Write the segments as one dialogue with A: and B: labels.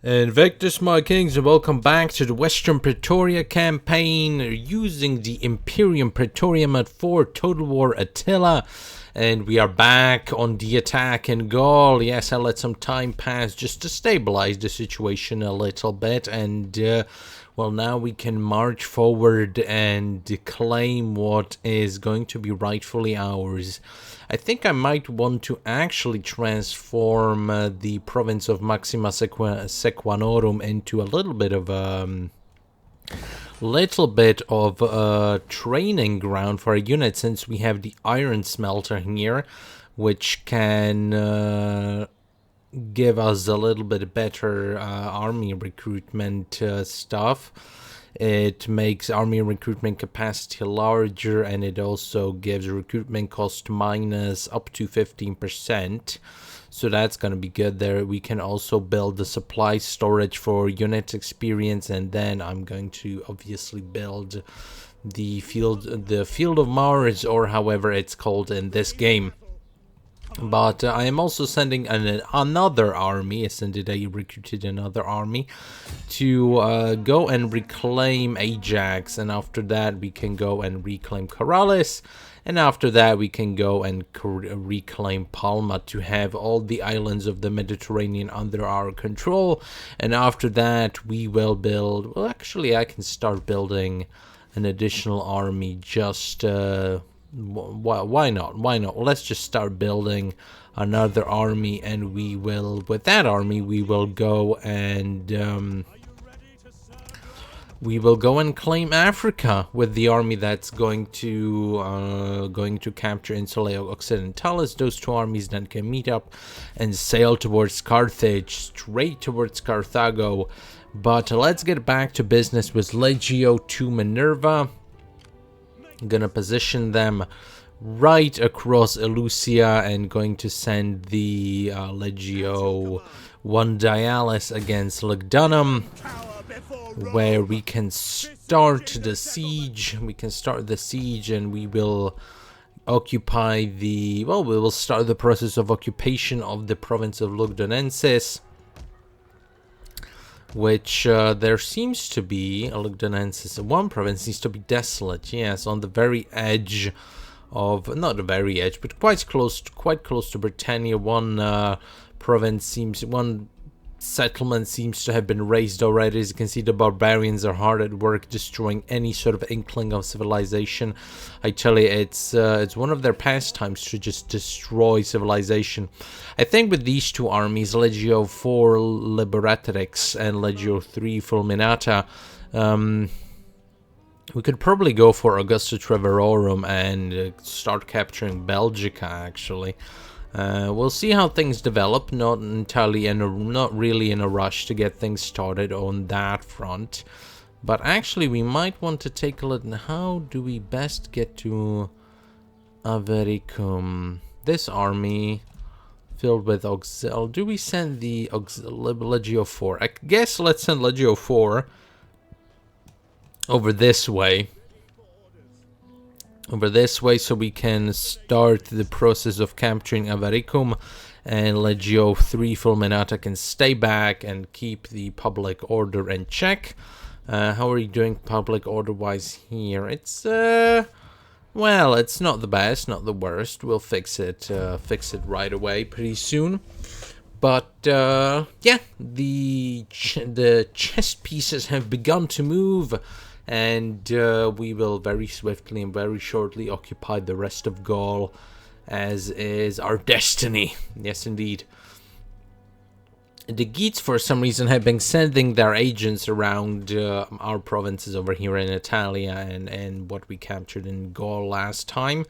A: Invictus, my kings, and welcome back to the Western Praetoria campaign using the Imperium Praetoria mod 4 Total War Attila. And we are back on the attack in Gaul. Yes, I let some time pass just to stabilize the situation a little bit. And, well, now we can march forward and claim what is going to be rightfully ours. I think I might want to actually transform the province of Maxima Sequanorum into a little bit of a training ground for a unit, since we have the iron smelter here, which can give us a little bit better army recruitment stuff. It makes army recruitment capacity larger, and it also gives recruitment cost minus up to 15%. So that's going to be good there. We can also build the supply storage for unit experience, and then I'm going to obviously build the field of Mars, or however it's called in this game. But I am also sending another army. I recruited another army to go and reclaim Ajax, and after that we can go and reclaim Corrales, and after that we can go and reclaim Palma to have all the islands of the Mediterranean under our control. And after that we will build, well, actually I can start building an additional army just why not? Let's just start building another army, and we will, with that army, we will go and claim Africa with the army that's going to capture Insula Occidentalis. Those two armies then can meet up and sail towards Carthage, straight towards Carthago. But let's get back to business with Legio to Minerva. I'm gonna position them right across Elusia and going to send the Legio 1 Dialis against Lugdunum, where we can start the siege. And we will occupy we will start the process of occupation of the province of Lugdunensis, which there seems to be one province seems to be desolate. Yes, on the very edge of, not the very edge, but quite close to Britannia. One settlement seems to have been raised already. As you can see, the barbarians are hard at work destroying any sort of inkling of civilization. I tell you, it's one of their pastimes to just destroy civilization. I think with these two armies, Legio 4 Liberatrix and Legio 3 Fulminata, we could probably go for Augusta Treverorum and start capturing Belgica, actually. We'll see how things develop. Not really in a rush to get things started on that front. But actually, we might want to take a look at how do we best get to Avaricum. This army filled with auxil. Do we send the Legio 4? I guess let's send Legio 4 over this way. So we can start the process of capturing Avaricum, and Legio 3 Fulminata can stay back and keep the public order in check. How are you doing public order wise here? It's well, it's not the best, not the worst. We'll fix it right away pretty soon. But yeah, the chess pieces have begun to move, and we will very swiftly and very shortly occupy the rest of Gaul, as is our destiny. Yes, indeed. The Geats, for some reason, have been sending their agents around our provinces over here in Italia and what we captured in Gaul last time. I'm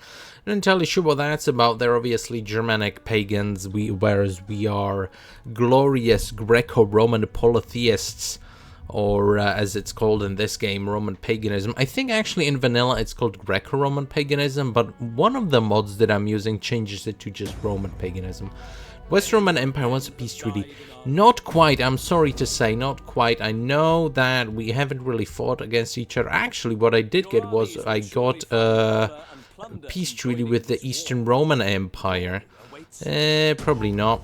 A: not entirely sure what that's about. They're obviously Germanic pagans, whereas we are glorious Greco-Roman polytheists, or as it's called in this game, Roman paganism. I think actually in vanilla it's called Greco-Roman paganism, but one of the mods that I'm using changes it to just Roman paganism. West Roman Empire wants a peace treaty. Not quite, I'm sorry to say, not quite. I know that we haven't really fought against each other. Actually, what I did get was I got a peace treaty with the Eastern Roman Empire. Probably not.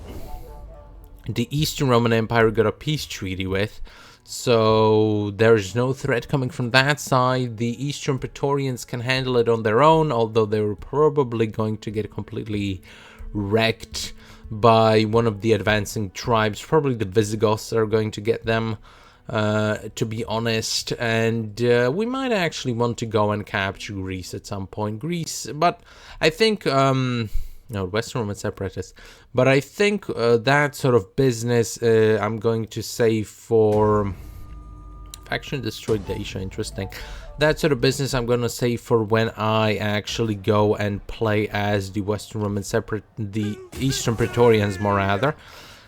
A: the Eastern Roman Empire got a peace treaty with. So there's no threat coming from that side. The Eastern Praetorians can handle it on their own, although they were probably going to get completely wrecked by one of the advancing tribes. Probably the Visigoths are going to get them, to be honest. And we might actually want to go and capture Greece at some point. Greece, but I think... no, Western Roman separatists. But I think that sort of business I'm going to save for... Faction destroyed Dacia, interesting. That sort of business I'm going to save for when I actually go and play as the Western Roman the Eastern Praetorians, more rather.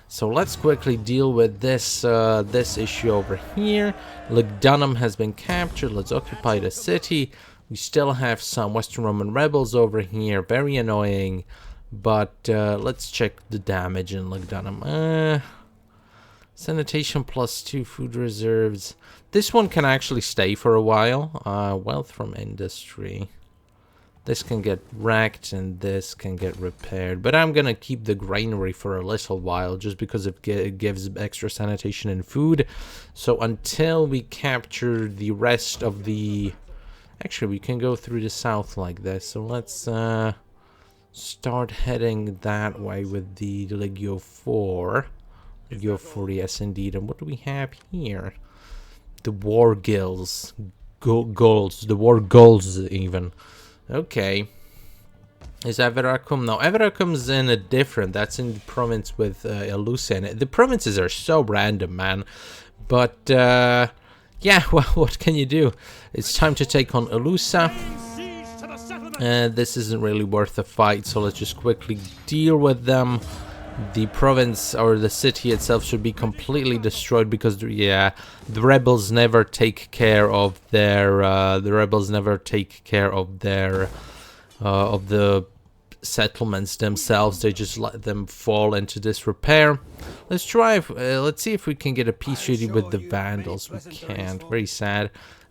A: So let's quickly deal with this this issue over here. Lugdunum has been captured. Let's occupy the city. We still have some Western Roman rebels over here. Very annoying. But let's check the damage in Lugdunum. Sanitation +2, food reserves. This one can actually stay for a while. Wealth from industry. This can get wrecked and this can get repaired. But I'm gonna keep the granary for a little while just because it gives extra sanitation and food. So until we capture the rest of the... Actually, we can go through the south like this. So let's... start heading that way with the Legio 4. Legio 4, yes indeed. And what do we have here? The War Guilds. Goals. The War Goals even. Okay. Is Avaricum? No, Avaricum's in a different. That's in the province with Elusa in it. The provinces are so random, man. But, yeah, well, what can you do? It's time to take on Elusa. This isn't really worth a fight, so let's just quickly deal with them. The province or the city itself should be completely destroyed because, yeah, the rebels never take care of their of the settlements themselves. They just let them fall into disrepair. Let's try. Let's see if we can get a peace treaty with the Vandals. We can't.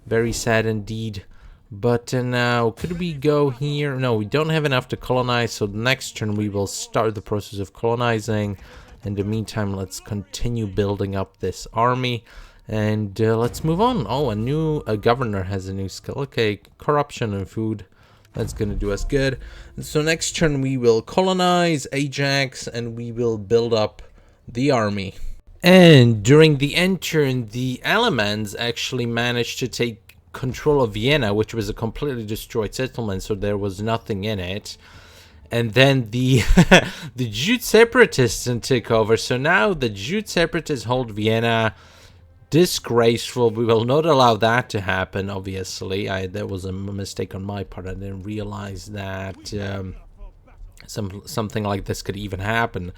A: Very sad indeed. But now, could we go here? No, we don't have enough to colonize, so the next turn we will start the process of colonizing. In the meantime, let's continue building up this army, and let's move on. Oh, a governor has a new skill. Okay, corruption and food. That's gonna do us good. And so next turn we will colonize Ajax, and we will build up the army. And during the end turn, the Alamans actually managed to take control of Vienna, which was a completely destroyed settlement, so there was nothing in it. And then the the Jute separatists took over, so now the Jute separatists hold Vienna. Disgraceful. We will not allow that to happen, obviously. That was a mistake on my part. I didn't realize that something like this could even happen.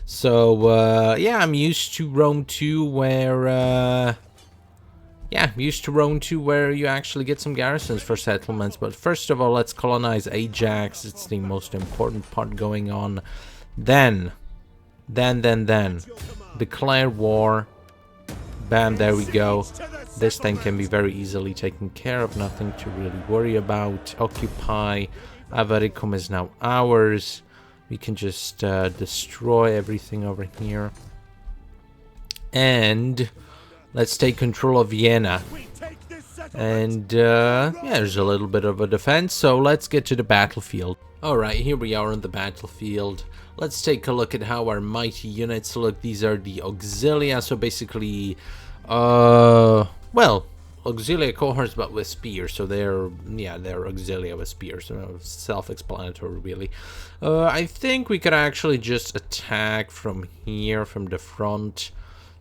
A: So yeah, I'm used to Rome 2 where you actually get some garrisons for settlements. But first of all, let's colonize Ajax. It's the most important part going on. Then. Declare war. Bam, there we go. This thing can be very easily taken care of. Nothing to really worry about. Occupy. Avaricum is now ours. We can just destroy everything over here. And let's take control of Vienna. And yeah, there's a little bit of a defense, so let's get to the battlefield. Alright, here we are on the battlefield. Let's take a look at how our mighty units look. These are the auxilia, so basically, well, auxilia cohorts but with spears, so they're auxilia with spears, so self-explanatory really. I think we could actually just attack from here, from the front.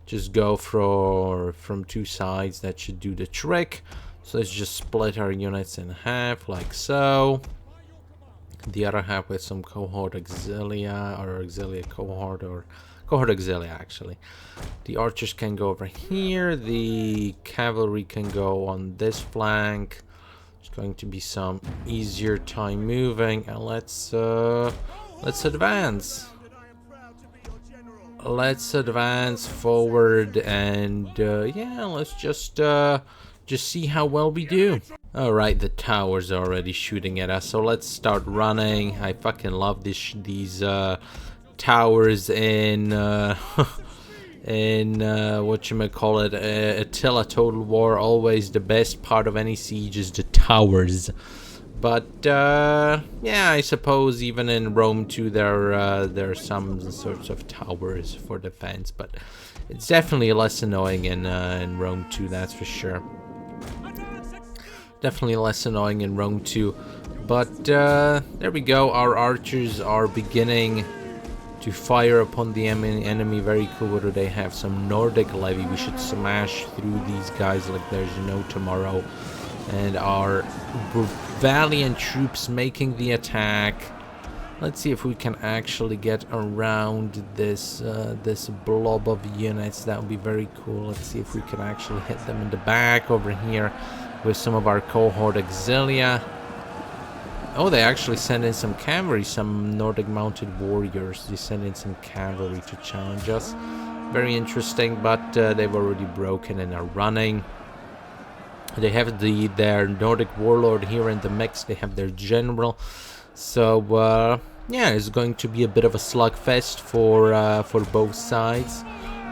A: Just go from two sides. That should do the trick. So let's just split our units in half like so. The other half with some cohort auxilia, or auxilia cohort, or cohort auxilia actually. The archers can go over here. The cavalry can go on this flank. It's going to be some easier time moving, and let's advance. Let's advance forward, and yeah, let's just see how well we do. Alright, the tower's already shooting at us, so let's start running. I fucking love these towers in in Attila Total War. Always the best part of any siege is the towers. But yeah, I suppose even in Rome too, there are some sorts of towers for defense, but it's definitely less annoying in Rome too. That's for sure. Definitely less annoying in Rome too. But there we go. Our archers are beginning to fire upon the enemy. Very cool. What do they have? Some Nordic levy. We should smash through these guys like there's no tomorrow. And our valiant troops making the attack. Let's see if we can actually get around this this blob of units. That would be very cool. Let's see if we can actually hit them in the back over here with some of our cohort auxilia. Oh, they actually sent in some cavalry, some Nordic mounted warriors. They sent in some cavalry to challenge us. Very interesting, but they've already broken and are running. They have their Nordic warlord here in the mix. They have their general. So yeah, it's going to be a bit of a slugfest for both sides.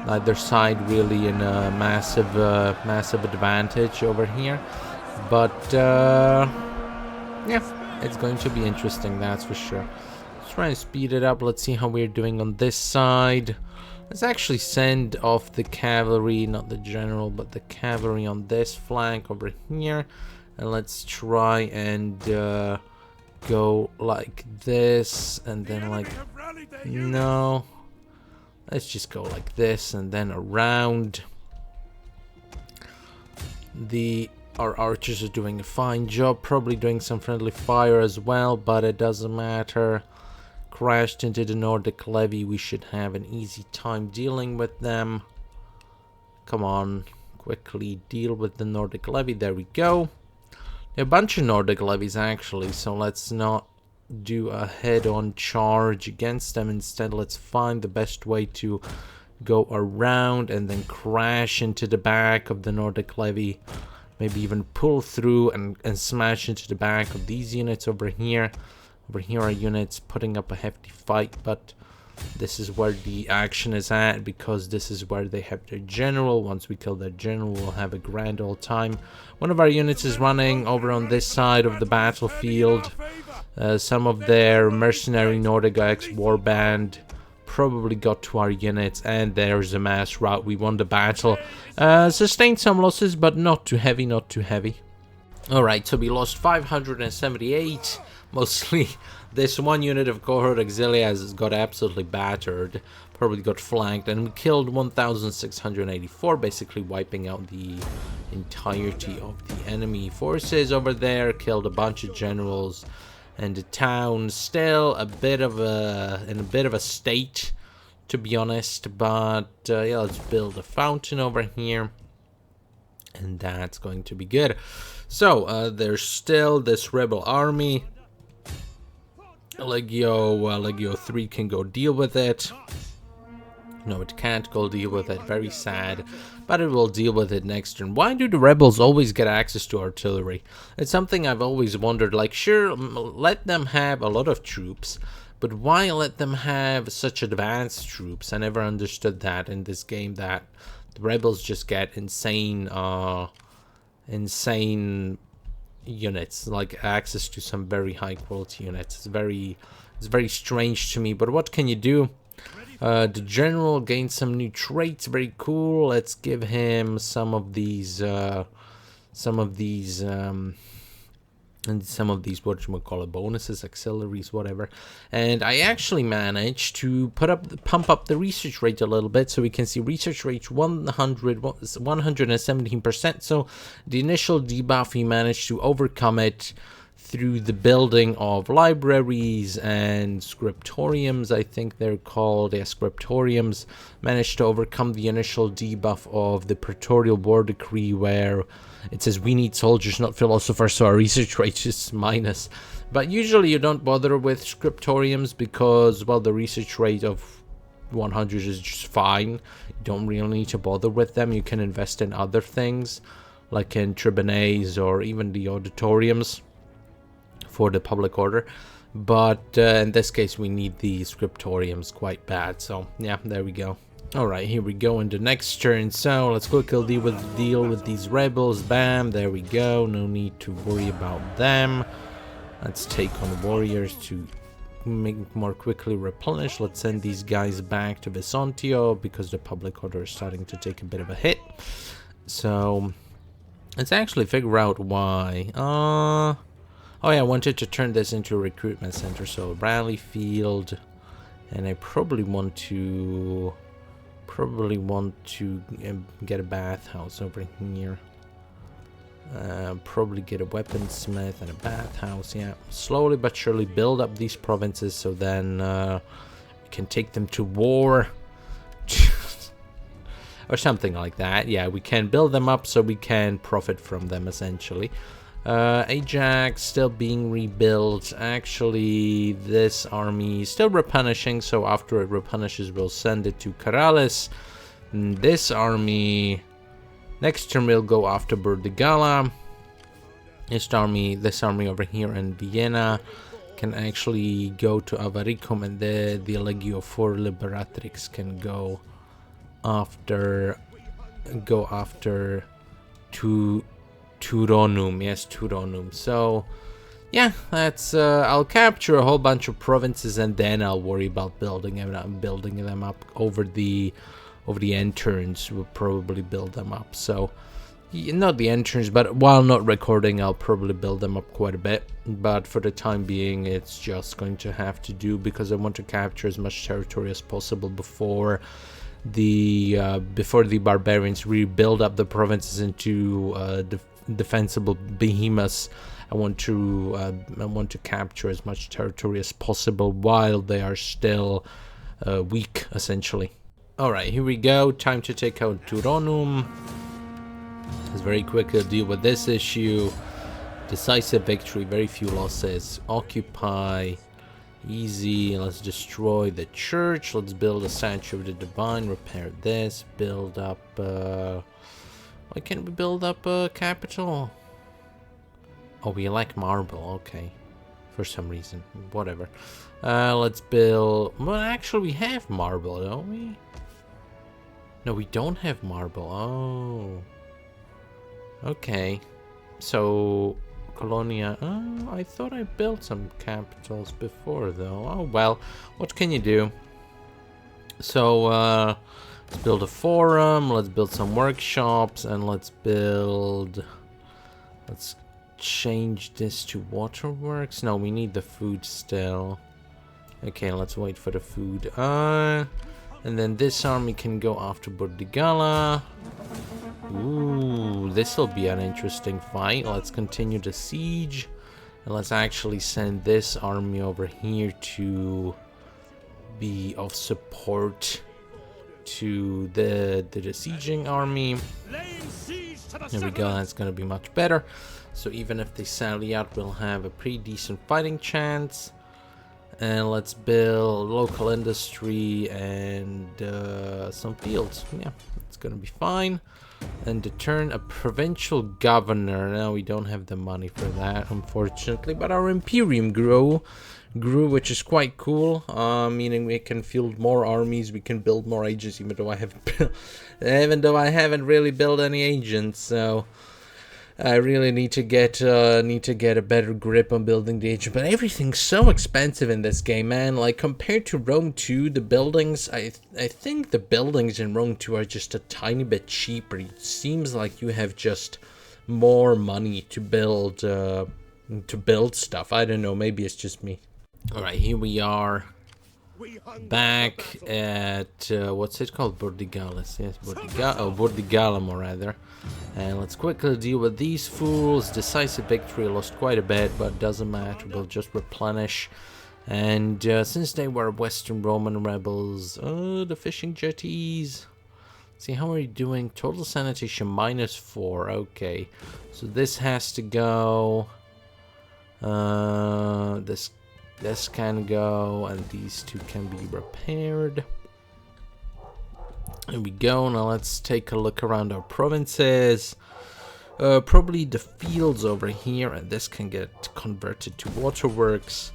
A: Neither side really in a massive advantage over here. But yeah, it's going to be interesting, that's for sure. Let's try and speed it up. Let's see how we're doing on this side. Let's actually send off the cavalry, not the general, but the cavalry on this flank over here. And let's try and go like this, and then like, no. Let's just go like this, and then around. Our archers are doing a fine job, probably doing some friendly fire as well, but it doesn't matter. Crashed into the Nordic levy. We should have an easy time dealing with them. Come on, quickly deal with the Nordic levy. There we go. There are a bunch of Nordic levies actually, so let's not do a head-on charge against them. Instead, let's find the best way to go around and then crash into the back of the Nordic levy. Maybe even pull through and smash into the back of these units over here. Over here are units putting up a hefty fight, but this is where the action is at, because this is where they have their general. Once we kill their general, we'll have a grand old time. One of our units is running over on this side of the battlefield. Some of their mercenary Nordic ex-warband probably got to our units, and there's a mass rout. We won the battle. Sustained some losses, but not too heavy, not too heavy. Alright, so we lost 578. Mostly this one unit of cohort auxilia has got absolutely battered, probably got flanked, and we killed 1,684, basically wiping out the entirety of the enemy forces over there. Killed a bunch of generals, and the town still in a bit of a state, to be honest. But yeah, let's build a fountain over here, and that's going to be good. So there's still this rebel army. Legio 3 can go deal with it. No, it can't go deal with it. Very sad. But it will deal with it next turn. Why do the rebels always get access to artillery? It's something I've always wondered. Like, sure, let them have a lot of troops, but why let them have such advanced troops? I never understood that in this game, that the rebels just get insane units, like access to some very high quality units. It's very strange to me, but what can you do? The general gained some new traits, very cool. Let's give him some of these whatchamacallit, bonuses, auxiliaries, whatever. And I actually managed to pump up the research rate a little bit, so we can see research rate 117%. So the initial debuff, we managed to overcome it through the building of libraries and scriptoriums, I think they're called. Yeah, scriptoriums. Managed to overcome the initial debuff of the Praetorial War Decree, where it says we need soldiers, not philosophers, so our research rate is minus. But usually you don't bother with scriptoriums because, well, the research rate of 100 is just fine. You don't really need to bother with them. You can invest in other things, like in tribunes or even the auditoriums for the public order. But in this case we need the scriptoriums quite bad. So yeah, there we go. Alright, here we go in the next turn. So let's quickly deal with these rebels. Bam, there we go. No need to worry about them. Let's take on warriors to make more quickly replenish. Let's send these guys back to Vesontio because the public order is starting to take a bit of a hit. So let's actually figure out why. Oh yeah, I wanted to turn this into a recruitment center, so rally field, and I probably want to get a bathhouse over here. Probably get a weaponsmith and a bathhouse. Yeah, slowly but surely build up these provinces, so then we can take them to war or something like that. Yeah, we can build them up so we can profit from them essentially. Ajax still being rebuilt. Actually, this army is still replenishing, so after it replenishes, we'll send it to Karalis. And this army, next turn, we'll go after Burdigala. This army over here in Vienna can actually go to Avaricum, and the Legio for Liberatrix can go after Turonum. Yes, Turonum. So yeah, that's I'll capture a whole bunch of provinces, and then I'll worry about building them up over the end turns. We'll probably build them up. So not the end turns, but while not recording, I'll probably build them up quite a bit. But for the time being, it's just going to have to do, because I want to capture as much territory as possible before the barbarians rebuild up the provinces into defensible behemoths. I want to capture as much territory as possible while they are still weak, essentially. All right, here we go. Time to take out Turonum. Let's very quickly deal with this issue. Decisive victory, very few losses. Occupy, easy. Let's destroy the church. Let's build a statue of the divine. Repair this. Build up. Why can't we build up a capital? Oh, we like marble. Okay, for some reason. Whatever. Let's build. Well, actually, we have marble, don't we? No, we don't have marble. Oh. Okay. So, Colonia. Oh, I thought I built some capitals before, though. Oh, well. What can you do? So, let's build a forum. Let's build some workshops. And let's change this to waterworks. No, we need the food still. Okay, let's wait for the food. And then this army can go after Burdigala. Ooh, this will be an interesting fight. Let's continue the siege. And let's actually send this army over here to be of support to the besieging army. There we go, that's gonna be much better. So even if they sally out, we'll have a pretty decent fighting chance. And let's build local industry and some fields. Yeah, it's gonna be fine. And to turn a provincial governor. Now we don't have the money for that, unfortunately. But our Imperium grew, which is quite cool. Meaning we can field more armies, we can build more agents, even though I haven't really built any agents. So I really need to get a better grip on building the agent. But everything's so expensive in this game, man. Like, compared to Rome 2, the buildings, I think the buildings in Rome 2 are just a tiny bit cheaper. It seems like you have just more money to build stuff. I don't know, maybe it's just me. All right, here we are back at what's it called? Burdigalis. Yes, Burdigalum, or rather. And let's quickly deal with these fools. Decisive victory, lost quite a bit, but doesn't matter. We'll just replenish. And since they were Western Roman rebels, the fishing jetties. Let's see, how are you doing? Total sanitation -4. Okay, so this has to go. This can go, and these two can be repaired. There we go. Now let's take a look around our provinces. Probably the fields over here, and this can get converted to waterworks.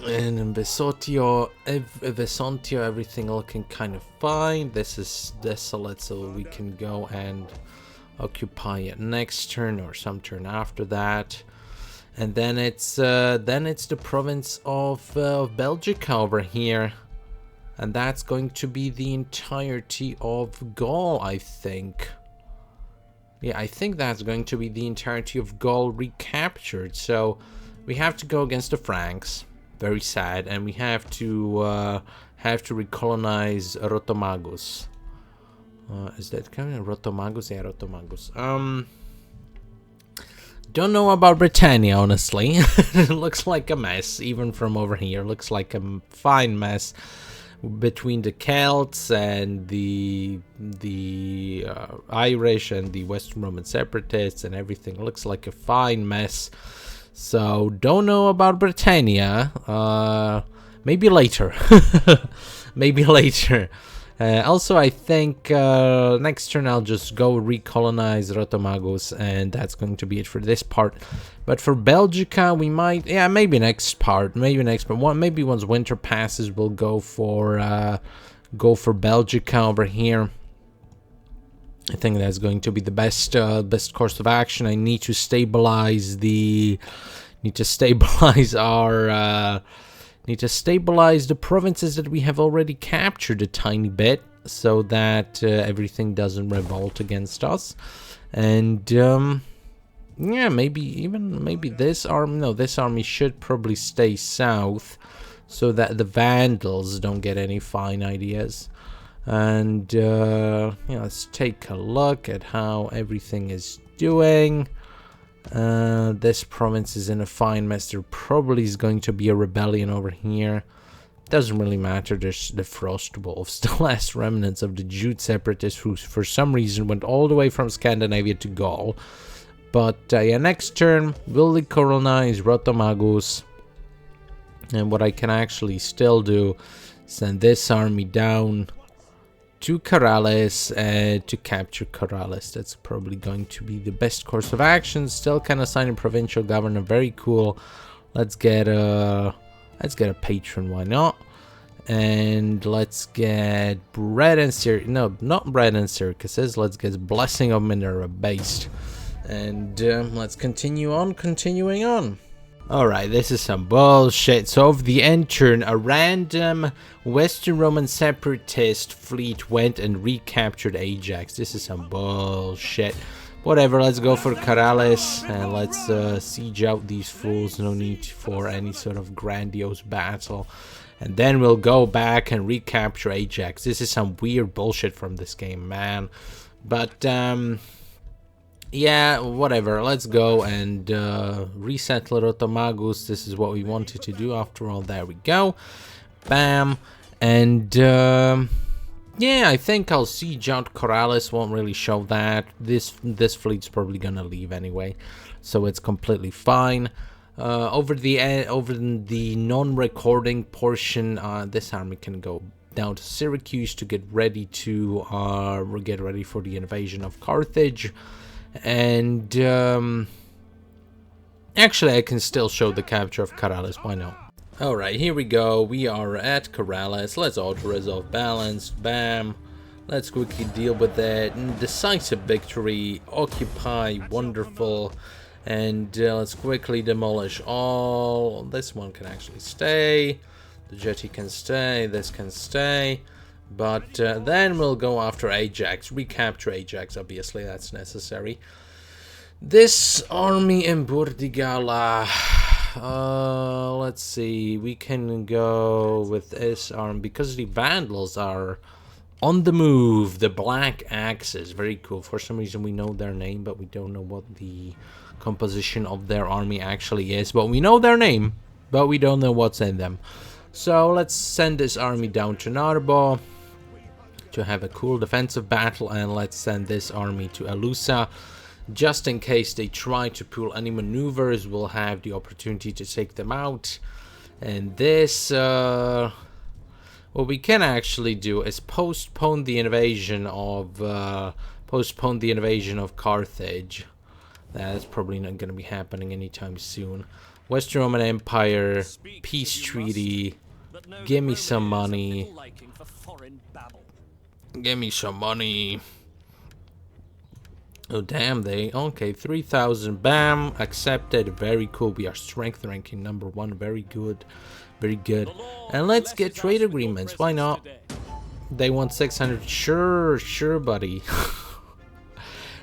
A: And in Vesontio, everything looking kind of fine. This is desolate, so we can go and occupy it next turn or some turn after that. And then it's the province of Belgica over here, and that's going to be the entirety of Gaul, I think. Yeah, I think that's going to be the entirety of Gaul recaptured. So we have to go against the Franks. Very sad, and we have to recolonize Rotomagus. Is that coming? Rotomagus? Yeah, Rotomagus. Don't know about Britannia, honestly. It looks like a mess, even from over here. Looks like a fine mess between the Celts and the Irish and the Western Roman separatists and everything. Looks like a fine mess. So, don't know about Britannia. Maybe later. Maybe later. Also, I think next turn I'll just go recolonize Rotomagus, and that's going to be it for this part. But for Belgica, we might, yeah, maybe next part. Maybe once winter passes, we'll go for Belgica over here. I think that's going to be the best course of action. I need to stabilize the provinces that we have already captured a tiny bit, so that everything doesn't revolt against us. And yeah, maybe this army should probably stay south, so that the Vandals don't get any fine ideas. And let's take a look at how everything is doing. This province is in a fine mess. There probably is going to be a rebellion over here. Doesn't really matter. There's the Frost Wolves, the last remnants of the Jute separatists, who for some reason went all the way from Scandinavia to Gaul. But yeah, next turn we'll decolonize Rotomagus, and what I can actually still do, send this army down to Corrales to capture Corrales. That's probably going to be the best course of action. Still can assign a provincial governor. Very cool. Let's get a patron. Why not? And let's get bread and circuses. No, not bread and circuses. Let's get blessing of Minerva based. And let's continuing on. Alright, this is some bullshit. So of the end turn, a random Western Roman separatist fleet went and recaptured Ajax. This is some bullshit. Whatever, let's go for Corrales and let's siege out these fools. No need for any sort of grandiose battle. And then we'll go back and recapture Ajax. This is some weird bullshit from this game, man. But yeah, whatever. Let's go and resettle Rotomagus. This is what we wanted to do. After all, there we go. Bam. And yeah, I think I'll siege out Corrales. Won't really show that. This fleet's probably gonna leave anyway, so it's completely fine. Over the non-recording portion, this army can go down to Syracuse to get ready for the invasion of Carthage. And actually I can still show the capture of Corrales, why not? Alright, here we go. We are at Corrales. Let's auto-resolve balanced. Bam. Let's quickly deal with that. Decisive victory. Occupy. Wonderful. And let's quickly demolish all. This one can actually stay. The jetty can stay. This can stay. But then we'll go after Ajax. Recapture Ajax, obviously. That's necessary. This army in Burdigala. Let's see. We can go with this army because the Vandals are on the move. The Black Axes. Very cool. For some reason we know their name, but we don't know what the composition of their army actually is. But we know their name, but we don't know what's in them. So let's send this army down to Narbo to have a cool defensive battle, and let's send this army to Alusa. Just in case they try to pull any maneuvers, we'll have the opportunity to take them out. And this, what we can actually do is postpone the invasion of Carthage. That's probably not going to be happening anytime soon. Western Roman Empire, peace treaty. Give me some money. Give me some money. Oh damn, okay, 3,000, bam, accepted, very cool. We are strength ranking number 1, very good, very good. And let's get trade agreements, why not? They want 600, sure buddy.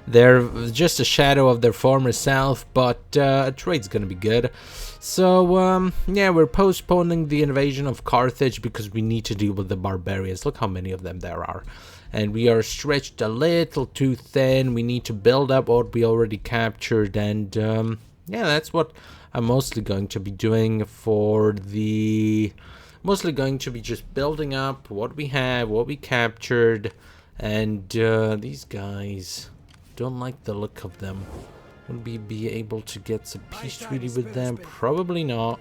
A: They're just a shadow of their former self, but trade's gonna be good. So yeah, we're postponing the invasion of Carthage because we need to deal with the barbarians. Look how many of them there are. And we are stretched a little too thin. We need to build up what we already captured. And yeah, that's what I'm mostly going to be doing for the... Mostly going to be just building up what we have, what we captured. And these guys, don't like the look of them. Will we be able to get some peace treaty with them? Probably not.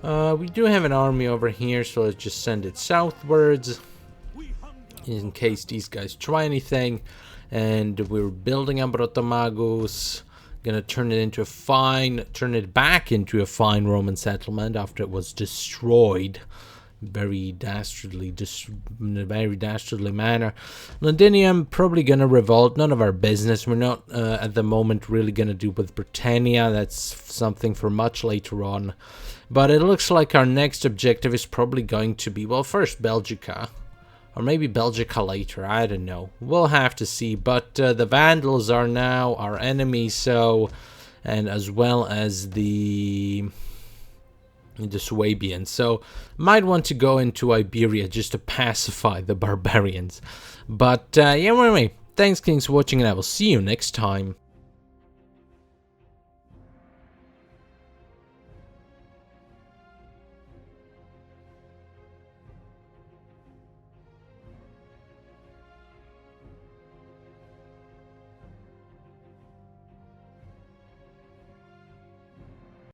A: We do have an army over here, so let's just send it southwards in case these guys try anything. And we're building up Rotomagus, gonna turn it back into a fine Roman settlement after it was destroyed very dastardly, in a very dastardly manner. Londinium probably gonna revolt, none of our business. We're not at the moment really gonna do with Britannia. That's something for much later on. But it looks like our next objective is probably going to be, well, first Belgica. Or maybe Belgica later, I don't know. We'll have to see. But the Vandals are now our enemy, so... And as well as the Swabians. So, might want to go into Iberia just to pacify the barbarians. But, yeah, anyway. Thanks, Kings, for watching, and I will see you next time.